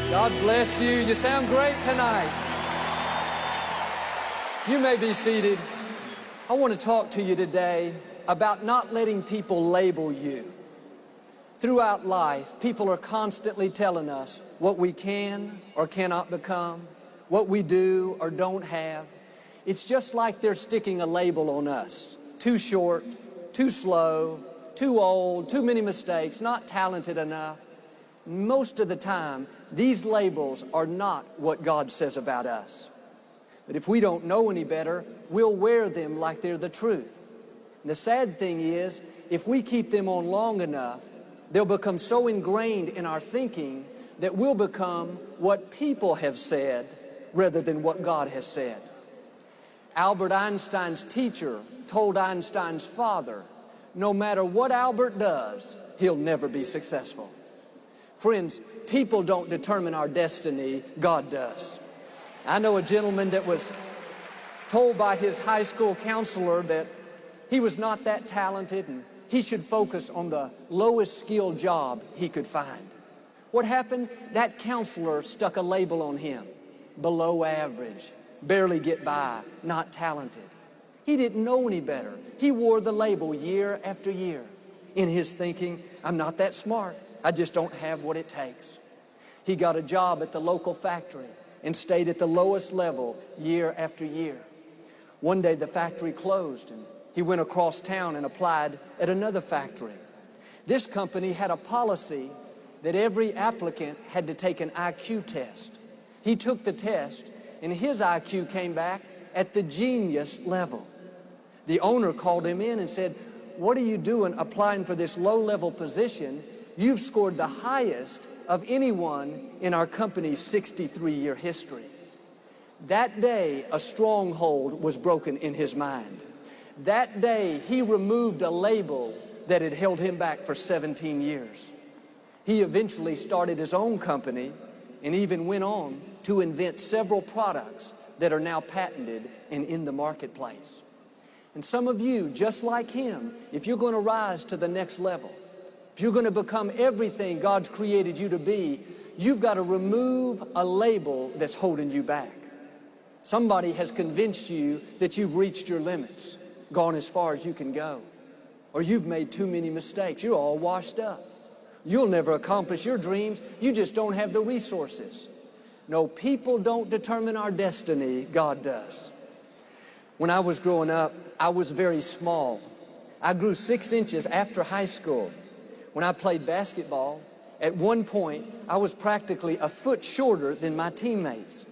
God bless you. You sound great tonight. You may be seated. I want to talk to you today about not letting people label you. Throughout life, people are constantly telling us what we can or cannot become, what we do or don't have. It's just like they're sticking a label on us. Too short, too slow, too old, too many mistakes, not talented enough. Most of the time, these labels are not what God says about us. But if we don't know any better, we'll wear them like they're the truth. And the sad thing is, if we keep them on long enough, they'll become so ingrained in our thinking that we'll become what people have said rather than what God has said. Albert Einstein's teacher told Einstein's father, no matter what Albert does, he'll never be successful. Friends, people don't determine our destiny, God does. I know a gentleman that was told by his high school counselor that he was not that talented and he should focus on the lowest skilled job he could find. What happened? That counselor stuck a label on him. Below average, barely get by, not talented. He didn't know any better. He wore the label year after year. In his thinking, I'm not that smart. I just don't have what it takes. He got a job at the local factory and stayed at the lowest level year after year. One day the factory closed and he went across town and applied at another factory. This company had a policy that every applicant had to take an IQ test. He took the test and his IQ came back at the genius level. The owner called him in and said, "What are you doing applying for this low-level position? You've scored the highest of anyone in our company's 63-year history." That day, a stronghold was broken in his mind. That day, he removed a label that had held him back for 17 years. He eventually started his own company and even went on to invent several products that are now patented and in the marketplace. And some of you, just like him, if you're going to rise to the next level, if you're going to become everything God's created you to be, you've got to remove a label that's holding you back. Somebody has convinced you that you've reached your limits, gone as far as you can go, or you've made too many mistakes. You're all washed up. You'll never accomplish your dreams. You just don't have the resources. No, people don't determine our destiny. God does. When I was growing up, I was very small. I grew 6 inches after high school. When I played basketball, at one point, I was practically a foot shorter than my teammates.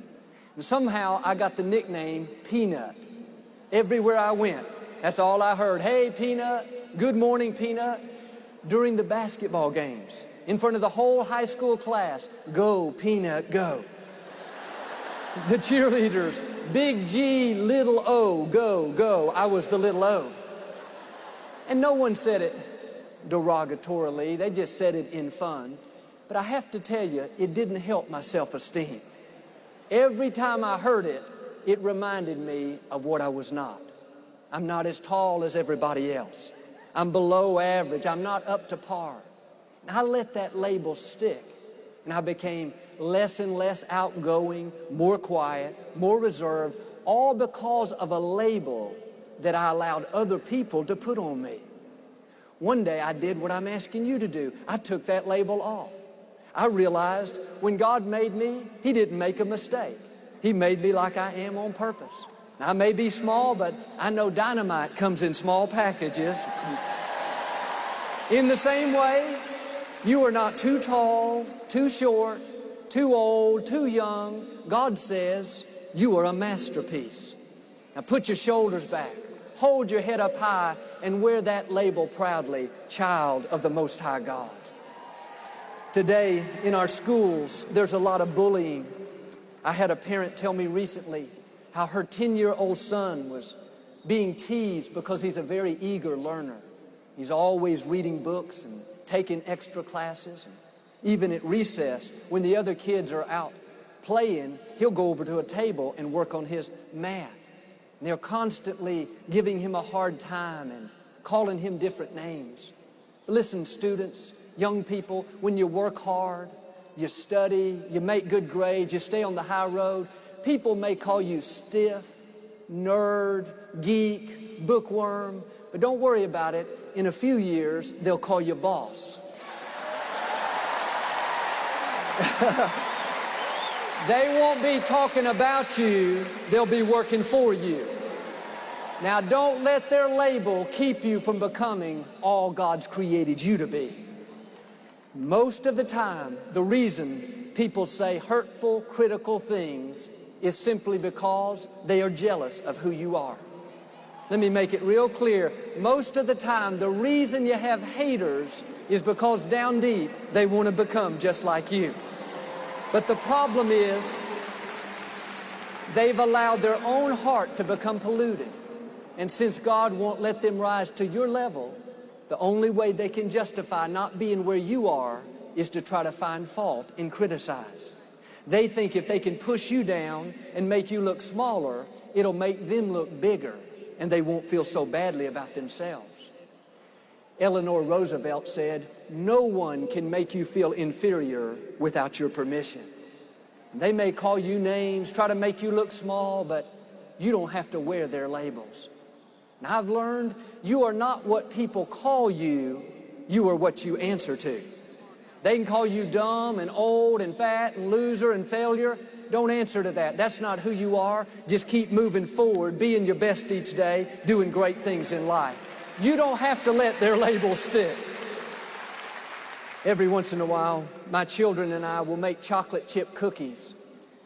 And somehow, I got the nickname Peanut. Everywhere I went, that's all I heard. "Hey, Peanut. Good morning, Peanut." During the basketball games, in front of the whole high school class, "Go, Peanut, go." The cheerleaders, "Big G, little O, go, go." I was the little O. And no one said it derogatorily, they just said it in fun. But I have to tell you, it didn't help my self-esteem. Every time I heard it, it reminded me of what I was not. I'm not as tall as everybody else. I'm below average. I'm not up to par. And I let that label stick, and I became less and less outgoing, more quiet, more reserved, all because of a label that I allowed other people to put on me. One day I did what I'm asking you to do. I took that label off. I realized when God made me, He didn't make a mistake. He made me like I am on purpose. I may be small, but I know dynamite comes in small packages. In the same way, you are not too tall, too short, too old, too young. God says you are a masterpiece. Now put your shoulders back, hold your head up high, and wear that label proudly, child of the Most High God. Today, in our schools, there's a lot of bullying. I had a parent tell me recently how her 10-year-old son was being teased because he's a very eager learner. He's always reading books and taking extra classes. And even at recess, when the other kids are out playing, he'll go over to a table and work on his math. And they're constantly giving him a hard time and calling him different names. Listen, students, young people, when you work hard, you study, you make good grades, you stay on the high road, people may call you stiff, nerd, geek, bookworm, but don't worry about it. In a few years, they'll call you boss. They won't be talking about you, they'll be working for you. Now, don't let their label keep you from becoming all God's created you to be. Most of the time, the reason people say hurtful, critical things is simply because they are jealous of who you are. Let me make it real clear. Most of the time, the reason you have haters is because down deep, they want to become just like you. But the problem is, they've allowed their own heart to become polluted. And since God won't let them rise to your level, the only way they can justify not being where you are is to try to find fault and criticize. They think if they can push you down and make you look smaller, it'll make them look bigger, and they won't feel so badly about themselves. Eleanor Roosevelt said, "No one can make you feel inferior without your permission." They may call you names, try to make you look small, but you don't have to wear their labels. And I've learned you are not what people call you, you are what you answer to. They can call you dumb and old and fat and loser and failure. Don't answer to that. That's not who you are. Just keep moving forward, being your best each day, doing great things in life. You don't have to let their labels stick. Every once in a while, my children and I will make chocolate chip cookies.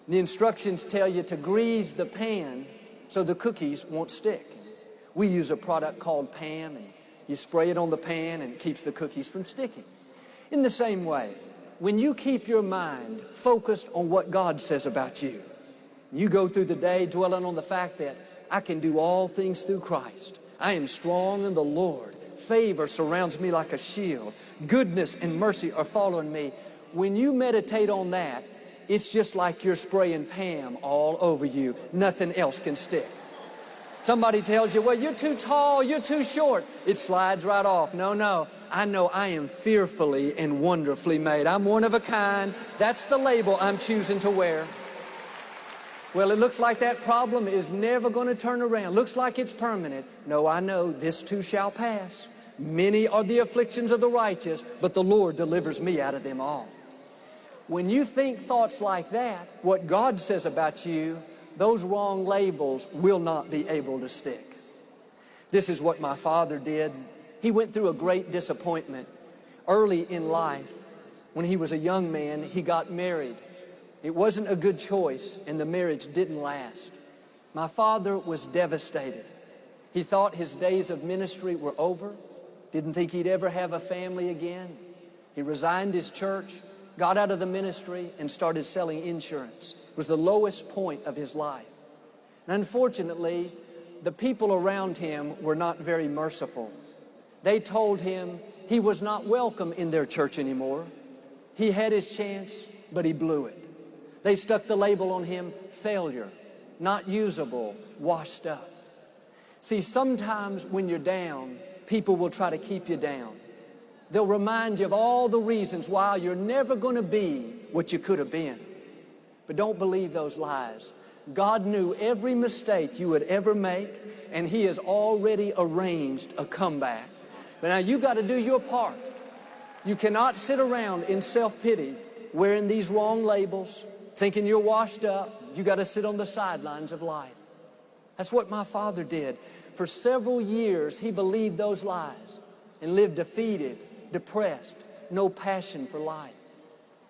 The instructions tell you to grease the pan so the cookies won't stick. We use a product called Pam, and you spray it on the pan and it keeps the cookies from sticking. In the same way, when you keep your mind focused on what God says about you, you go through the day dwelling on the fact that I can do all things through Christ. I am strong in the Lord. Favor surrounds me like a shield. Goodness and mercy are following me. When you meditate on that, it's just like you're spraying Pam all over you. Nothing else can stick. Somebody tells you, well, you're too tall, you're too short. It slides right off. No. I know I am fearfully and wonderfully made. I'm one of a kind. That's the label I'm choosing to wear. Well, it looks like that problem is never going to turn around. Looks like it's permanent. No, I know this too shall pass. Many are the afflictions of the righteous, but the Lord delivers me out of them all. When you think thoughts like that, what God says about you, those wrong labels will not be able to stick. This is what my father did. He went through a great disappointment. Early in life, when he was a young man, he got married. It wasn't a good choice, and the marriage didn't last. My father was devastated. He thought his days of ministry were over, didn't think he'd ever have a family again. He resigned his church, got out of the ministry, and started selling insurance. It was the lowest point of his life. And unfortunately, the people around him were not very merciful. They told him he was not welcome in their church anymore. He had his chance, but he blew it. They stuck the label on him, failure, not usable, washed up. See, sometimes when you're down, people will try to keep you down. They'll remind you of all the reasons why you're never going to be what you could have been. But don't believe those lies. God knew every mistake you would ever make, and He has already arranged a comeback. But now you've got to do your part. You cannot sit around in self-pity, wearing these wrong labels, thinking you're washed up. You got to sit on the sidelines of life. That's what my father did. For several years, he believed those lies and lived defeated, depressed, no passion for life.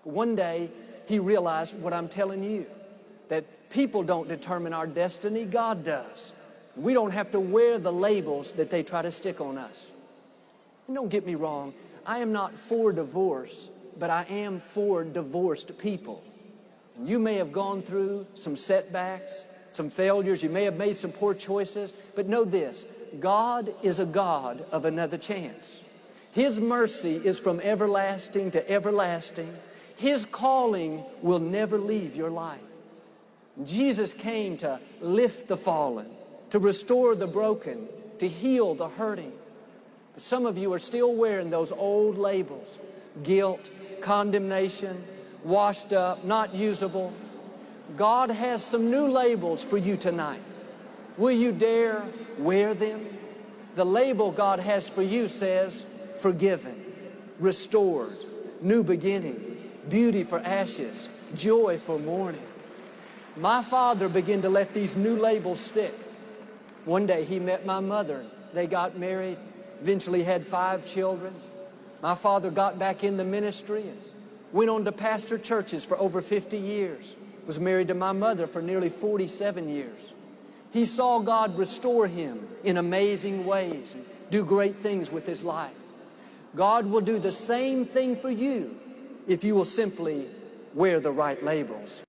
But one day, he realized what I'm telling you, that people don't determine our destiny, God does. We don't have to wear the labels that they try to stick on us. And don't get me wrong, I am not for divorce, but I am for divorced people. And you may have gone through some setbacks, some failures, you may have made some poor choices, but know this, God is a God of another chance. His mercy is from everlasting to everlasting. His calling will never leave your life. Jesus came to lift the fallen, to restore the broken, to heal the hurting. But some of you are still wearing those old labels, guilt, condemnation, washed up, not usable. God has some new labels for you tonight. Will you dare wear them? The label God has for you says, forgiven, restored, new beginning, beauty for ashes, joy for mourning. My father began to let these new labels stick. One day he met my mother. They got married, eventually had 5 children. My father got back in the ministry and went on to pastor churches for over 50 years. Was married to my mother for nearly 47 years. He saw God restore him in amazing ways and do great things with his life. God will do the same thing for you if you will simply wear the right labels.